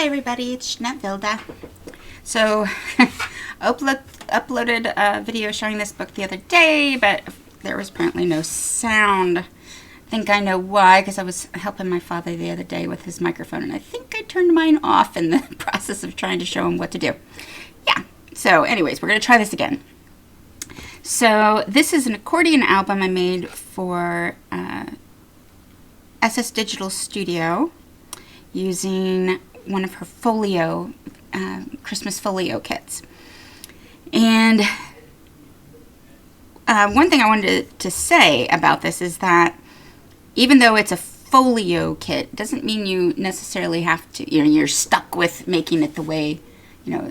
Hi everybody, it's Vilda. So, uploaded a video showing this book the other day, but there was apparently no sound. I think I know why, because I was helping my father the other day with his microphone, and I think I turned mine off in the process of trying to show him what to do. Yeah, so anyways, we're going to try this again. So, this is an accordion album I made for SS Digital Studio using one of her folio, Christmas folio kits. And one thing I wanted to say about this is that even though it's a folio kit, doesn't mean you necessarily have to, you're stuck with making it the way,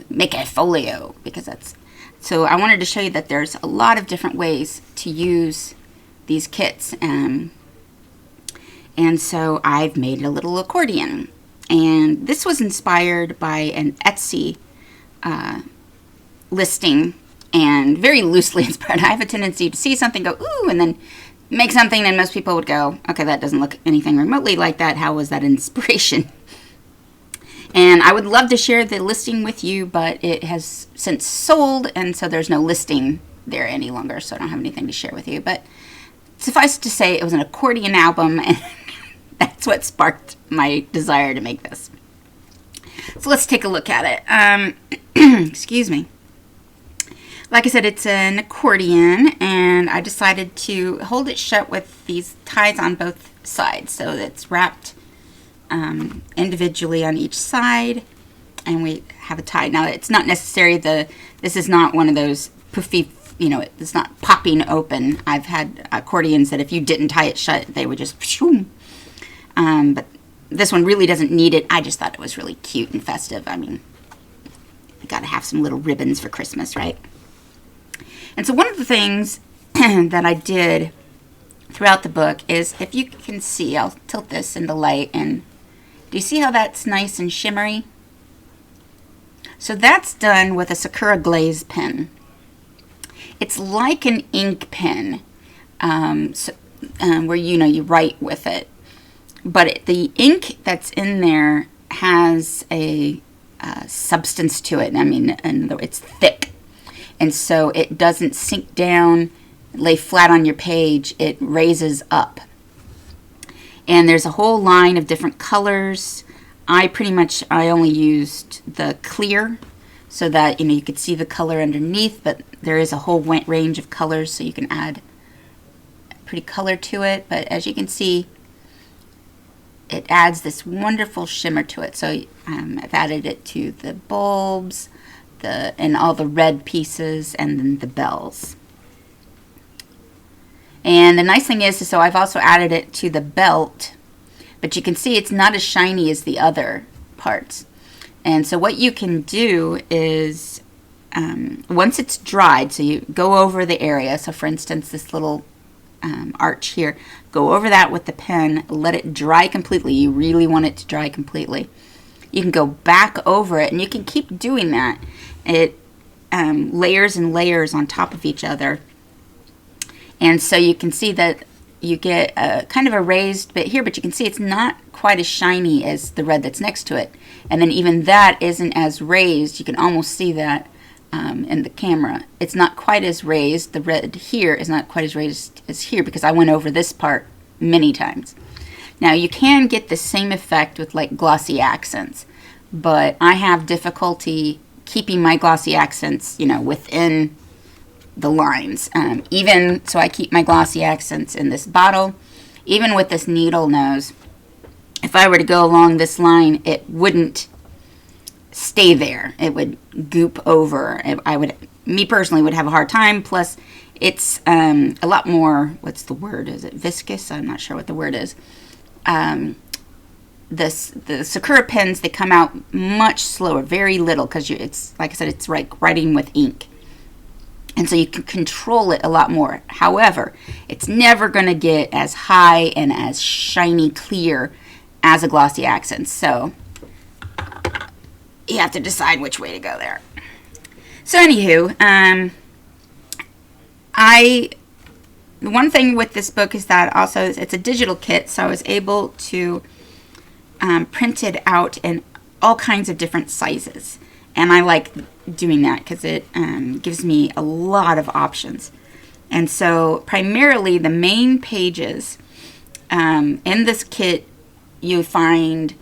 make a folio, because that's, so I wanted to show you that there's a lot of different ways to use these kits. And so I've made a little accordion. And this was inspired by an Etsy listing, and very loosely inspired. I have a tendency to see something, go, ooh, and then make something, and most people would go, okay, that doesn't look anything remotely like that. How was that inspiration? And I would love to share the listing with you, but it has since sold, and so there's no listing there any longer, so I don't have anything to share with you. But suffice to say, it was an accordion album, and that's what sparked my desire to make this. So let's take a look at it. Excuse me. Like I said, it's an accordion, and I decided to hold it shut with these ties on both sides. So it's wrapped individually on each side, and we have a tie. Now, it's not necessary, this is not one of those poofy, it's not popping open. I've had accordions that if you didn't tie it shut, they would just shoom. But this one really doesn't need it. I just thought it was really cute and festive. I mean, you gotta have some little ribbons for Christmas, right? And so one of the things that I did throughout the book is, if you can see, I'll tilt this in the light, and do you see how that's nice and shimmery? So that's done with a Sakura Glaze pen. It's like an ink pen, where you write with it. But the ink that's in there has a substance to it. I mean, and it's thick. And so it doesn't sink down, lay flat on your page. It raises up. And there's a whole line of different colors. I only used the clear so that, you could see the color underneath. But there is a whole range of colors, so you can add pretty color to it. But as you can see, it adds this wonderful shimmer to it. So I've added it to the bulbs, and all the red pieces, and then the bells. And the nice thing is, so I've also added it to the belt, but you can see it's not as shiny as the other parts. And so what you can do is, once it's dried, so you go over the area. So for instance, this little arch here, go over that with the pen, let it dry completely. You really want it to dry completely. You can go back over it, and you can keep doing that. It layers and layers on top of each other, and so you can see that you get kind of a raised bit here, but you can see it's not quite as shiny as the red that's next to it. And then even that isn't as raised. You can almost see that in the camera. It's not quite as raised. The red here is not quite as raised as here, because I went over this part many times. Now, you can get the same effect with like glossy accents, but I have difficulty keeping my glossy accents, within the lines. Even so, I keep my glossy accents in this bottle. Even with this needle nose, if I were to go along this line, it wouldn't stay there. It would goop over. Me personally would have a hard time. Plus, it's a lot more, what's the word? Is it viscous? I'm not sure what the word is. The Sakura pens, they come out much slower, very little, because it's, like I said, it's like writing with ink. And so you can control it a lot more. However, it's never going to get as high and as shiny clear as a glossy accent. So you have to decide which way to go there. So anywho, the one thing with this book is that also it's a digital kit, so I was able to print it out in all kinds of different sizes. And I like doing that because it gives me a lot of options. And so primarily the main pages in this kit, you find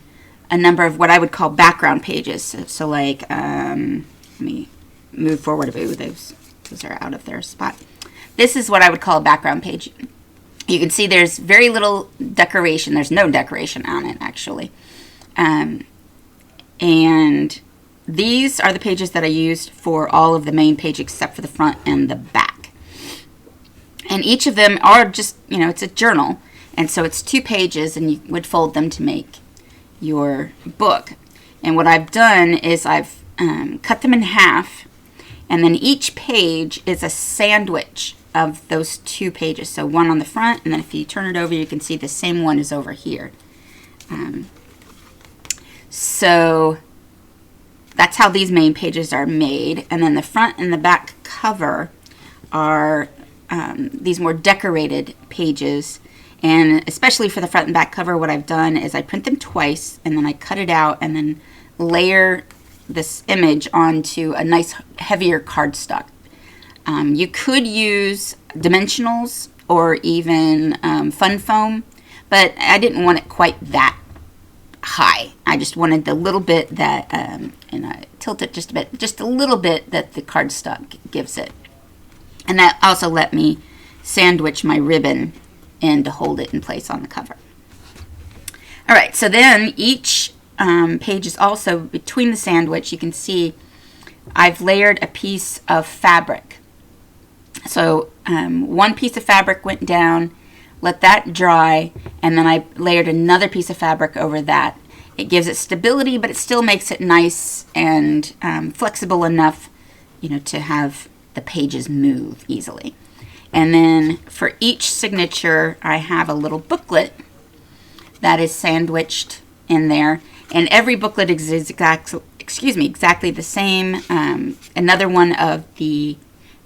a number of what I would call background pages. So like, let me move forward a bit. Those are out of their spot. This is what I would call a background page. You can see there's very little decoration. There's no decoration on it, actually. And these are the pages that I used for all of the main page except for the front and the back. And each of them are just, it's a journal. And so it's 2 pages, and you would fold them to make your book. And what I've done is I've cut them in half, and then each page is a sandwich of those 2 pages. So one on the front, and then if you turn it over, you can see the same one is over here. So that's how these main pages are made. And then the front and the back cover are these more decorated pages. And especially for the front and back cover, what I've done is I print them twice, and then I cut it out and then layer this image onto a nice heavier cardstock. You could use dimensionals or even fun foam, but I didn't want it quite that high. I just wanted the little bit that, and I tilt it just a bit, just a little bit that the cardstock gives it. And that also let me sandwich my ribbon in to hold it in place on the cover. All right, so then each page is also between the sandwich. You can see I've layered a piece of fabric. So one piece of fabric went down, let that dry, and then I layered another piece of fabric over that. It gives it stability, but it still makes it nice and flexible enough, to have the pages move easily. And then for each signature, I have a little booklet that is sandwiched in there. And every booklet is exactly the same. Another one of the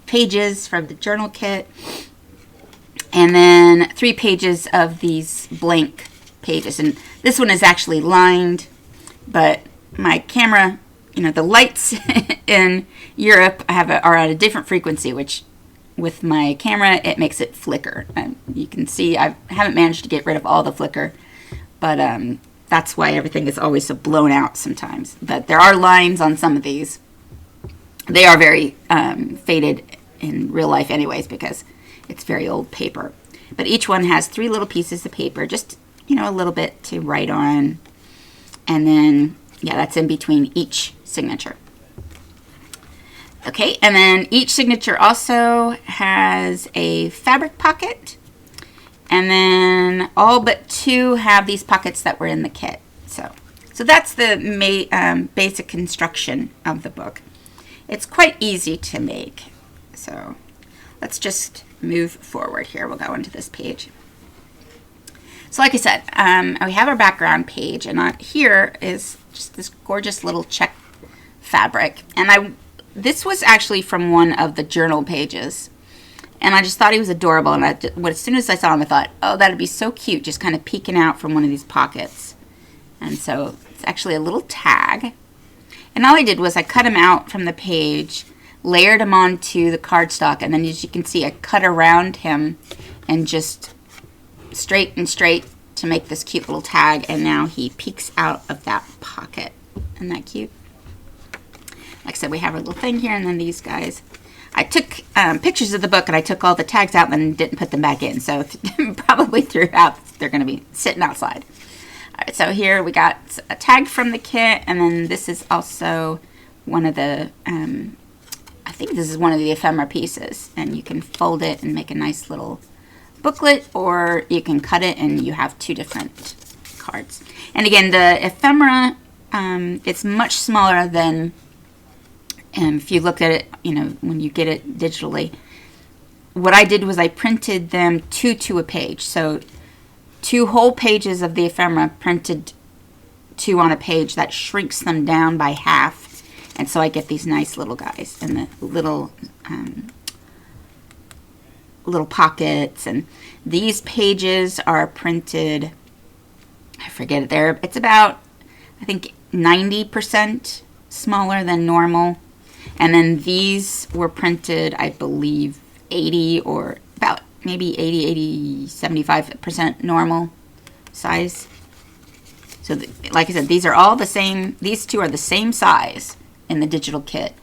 pages from the journal kit. And then 3 pages of these blank pages. And this one is actually lined, but my camera, the lights in Europe are at a different frequency, which with my camera, it makes it flicker. And you can see I haven't managed to get rid of all the flicker, but that's why everything is always so blown out sometimes. But there are lines on some of these. They are very faded in real life anyways, because it's very old paper. But each one has 3 little pieces of paper, just, a little bit to write on. And then, that's in between each signature. Okay, and then each signature also has a fabric pocket. And then all but 2 have these pockets that were in the kit. So that's the basic construction of the book. It's quite easy to make. So let's just move forward here. We'll go into this page. So like I said, we have our background page, and here is just this gorgeous little check fabric. And this was actually from one of the journal pages, and I just thought he was adorable. And as soon as I saw him, I thought, oh, that'd be so cute, just kind of peeking out from one of these pockets. And so it's actually a little tag. And all I did was I cut him out from the page, layered him onto the cardstock, and then as you can see, I cut around him and just straight to make this cute little tag. And now he peeks out of that pocket. Isn't that cute? Like I said, we have a little thing here, and then these guys. I took pictures of the book, and I took all the tags out and then didn't put them back in. So probably throughout, they're going to be sitting outside. All right, so here we got a tag from the kit, and then this is also one of the, I think this is one of the ephemera pieces. And you can fold it and make a nice little booklet, or you can cut it and you have 2 different cards. And again, the ephemera, it's much smaller than... if you look at it, when you get it digitally, what I did was I printed them 2 to a page. So 2 whole pages of the ephemera printed 2 on a page. That shrinks them down by half. And so I get these nice little guys and the little pockets. And these pages are printed, I forget it there. It's about I think 90% smaller than normal. And then these were printed, I believe, 80 or about maybe 75% normal size. So like I said, these are all the same. These two are the same size in the digital kit.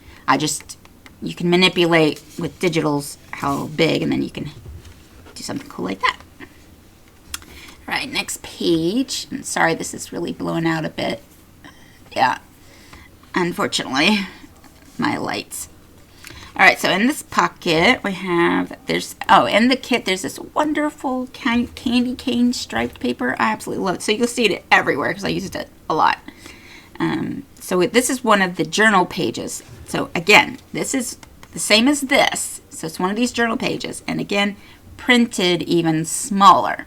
You can manipulate with digitals how big, and then you can do something cool like that. All right, next page. And sorry, this is really blowing out a bit. Yeah, unfortunately, my lights. All right, so in this pocket we have, in the kit there's this wonderful candy cane striped paper. I absolutely love it. So you'll see it everywhere because I used it a lot. So this is one of the journal pages. So again, this is the same as this. So it's one of these journal pages, and again, printed even smaller.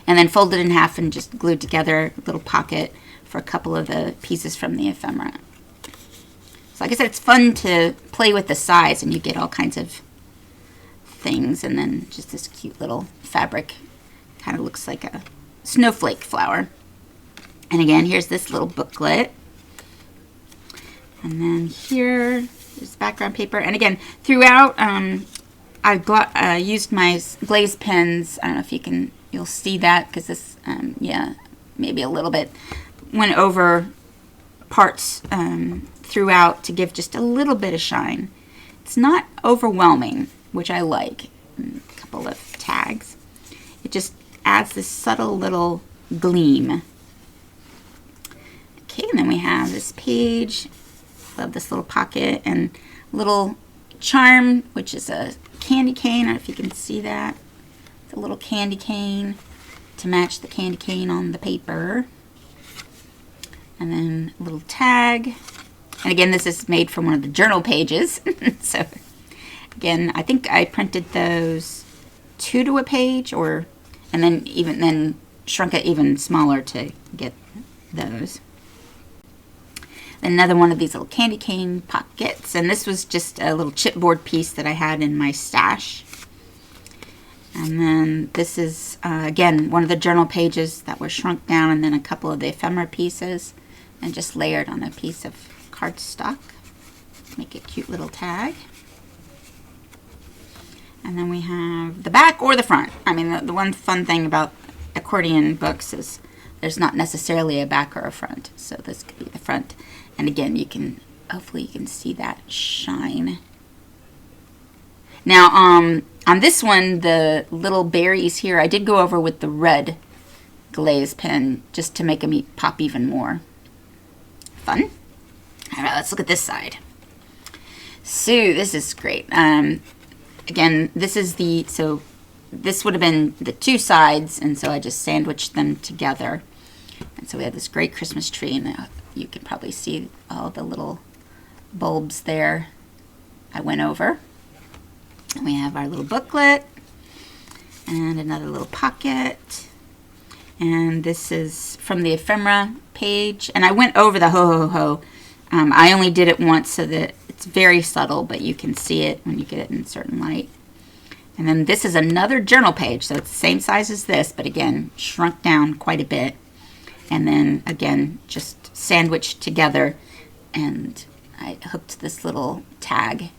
And then folded in half and just glued together, a little pocket for a couple of the pieces from the ephemera. So like I said, it's fun to play with the size, and you get all kinds of things. And then just this cute little fabric, kind of looks like a snowflake flower. And again, here's this little booklet. And then here is background paper. And again, throughout, I used my glaze pens. I don't know if you'll see that, because this, yeah, maybe a little bit went over parts throughout to give just a little bit of shine. It's not overwhelming, which I like. A couple of tags. It just adds this subtle little gleam. Okay, and then we have this page. Love this little pocket and little charm, which is a candy cane. I don't know if you can see that. It's a little candy cane to match the candy cane on the paper. And then a little tag. And again, this is made from one of the journal pages. So again, I think I printed those 2 to a page, and then shrunk it even smaller to get those. Another one of these little candy cane pockets, and this was just a little chipboard piece that I had in my stash. And then this is again one of the journal pages that were shrunk down, and then a couple of the ephemera pieces, and just layered on a piece of cardstock. Make a cute little tag. And then we have the back or the front. I mean, the one fun thing about accordion books is there's not necessarily a back or a front, so this could be the front. And again, hopefully you can see that shine. Now, on this one, the little berries here, I did go over with the red glaze pen just to make them pop even more. Fun. All right, let's look at this side. So this is great. Again, this would have been the 2 sides, and so I just sandwiched them together. And so we have this great Christmas tree, and you can probably see all the little bulbs there I went over. And we have our little booklet and another little pocket. And this is from the ephemera page. And I went over the ho ho ho. I only did it once so that it's very subtle, but you can see it when you get it in certain light. And then this is another journal page, so it's the same size as this, but again, shrunk down quite a bit. And then again, just sandwiched together, and I hooked this little tag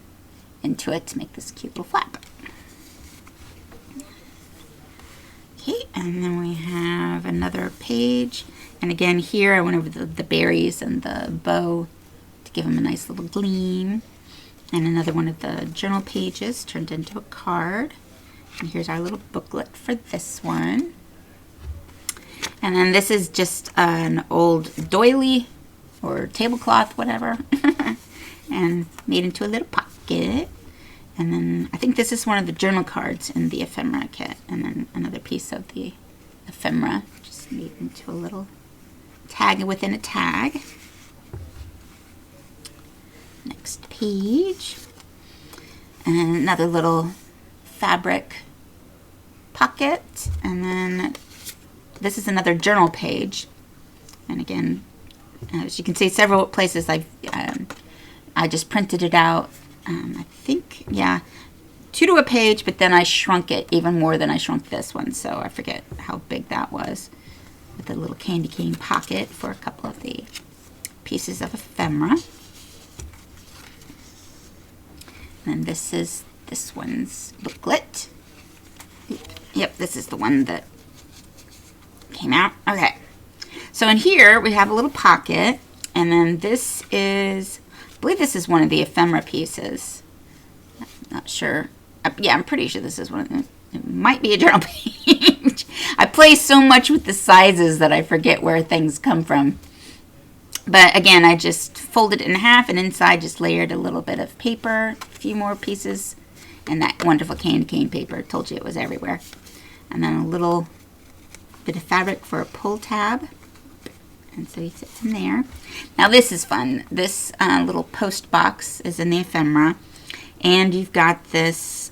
into it to make this cute little flap. Okay, and then we have another page. And again, here I went over the berries and the bow to give them a nice little gleam. And another one of the journal pages turned into a card. And here's our little booklet for this one. And then this is just an old doily or tablecloth, whatever, and made into a little pocket. And then I think this is one of the journal cards in the ephemera kit. And then another piece of the ephemera just made into a little tag within a tag. Next page. And another little fabric pocket. And then this is another journal page. And again, as you can see, several places I just printed it out. I think, yeah, 2 to a page, but then I shrunk it even more than I shrunk this one. So I forget how big that was. with a little candy cane pocket for a couple of the pieces of ephemera. And then this one's booklet. Yep, this is the one that came out. Okay. So in here we have a little pocket, and then this is, I believe this is one of the ephemera pieces. I'm not sure. Yeah, I'm pretty sure this is one of them. It might be a journal page. I play so much with the sizes that I forget where things come from. But again, I just folded it in half, and inside just layered a little bit of paper, a few more pieces, and that wonderful candy cane paper. Told you it was everywhere. And then a little bit of fabric for a pull tab. And so he sits in there. Now this is fun. This little post box is in the ephemera. And you've got this,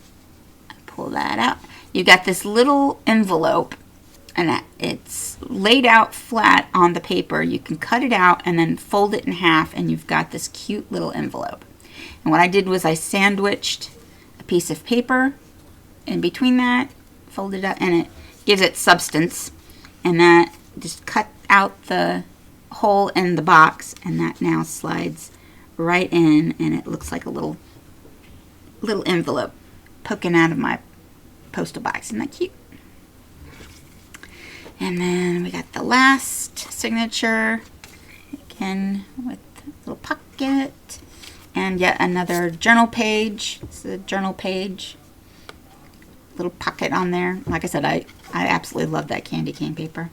pull that out. You've got this little envelope, and it's laid out flat on the paper. You can cut it out and then fold it in half, and you've got this cute little envelope. And what I did was I sandwiched a piece of paper in between that, folded up, and it gives it substance. And that just cut out the hole in the box, and that now slides right in, and it looks like a little envelope poking out of my postal box. Isn't that cute? And then we got the last signature, again with a little pocket, and yet another journal page. This is a journal page, little pocket on there. Like I said, I absolutely love that candy cane paper.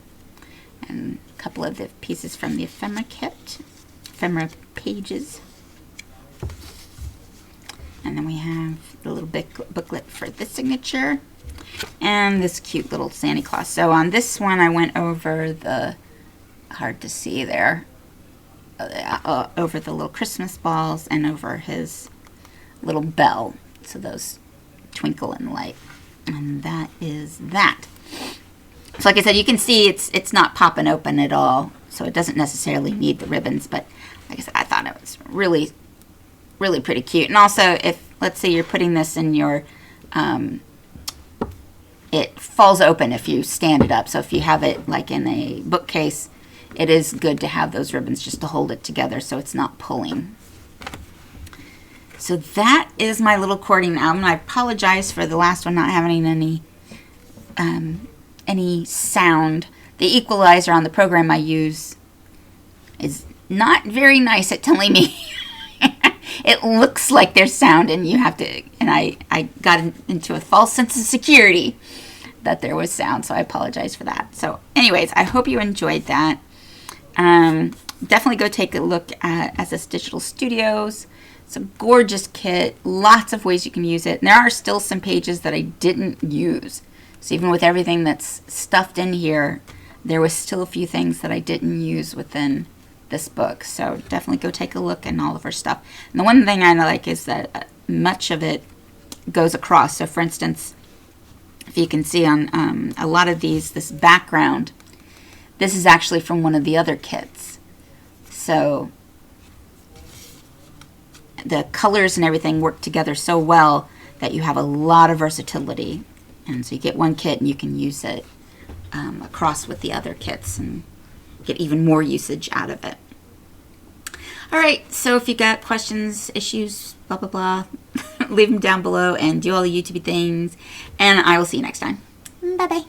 And a couple of the pieces from the ephemera kit, ephemera pages. And then we have the little booklet for the signature, and this cute little Santa Claus. So on this one, I went over the, hard to see there, over the little Christmas balls and over his little bell. So those twinkle in light. And that is that. So like I said, you can see it's not popping open at all. So it doesn't necessarily need the ribbons. But like I said, I thought it was really, really pretty cute. And also, if, let's say you're putting this in your, it falls open if you stand it up. So if you have it like in a bookcase, it is good to have those ribbons just to hold it together so it's not pulling. So that is my little accordion album. I apologize for the last one not having any sound. The equalizer on the program I use is not very nice at telling me it looks like there's sound, and you have to, and I got into a false sense of security that there was sound, so I apologize for that. So anyways, I hope you enjoyed that. Definitely go take a look at SS Digital Studios. It's a gorgeous kit, lots of ways you can use it. And there are still some pages that I didn't use. So even with everything that's stuffed in here, there was still a few things that I didn't use within this book. So definitely go take a look at all of her stuff. And the one thing I like is that much of it goes across. So for instance, if you can see on a lot of these, this background, this is actually from one of the other kits. So the colors and everything work together so well that you have a lot of versatility. And so you get one kit and you can use it across with the other kits and get even more usage out of it. All right, so if you got questions, issues, blah, blah, blah, leave them down below and do all the YouTube things. And I will see you next time. Bye-bye.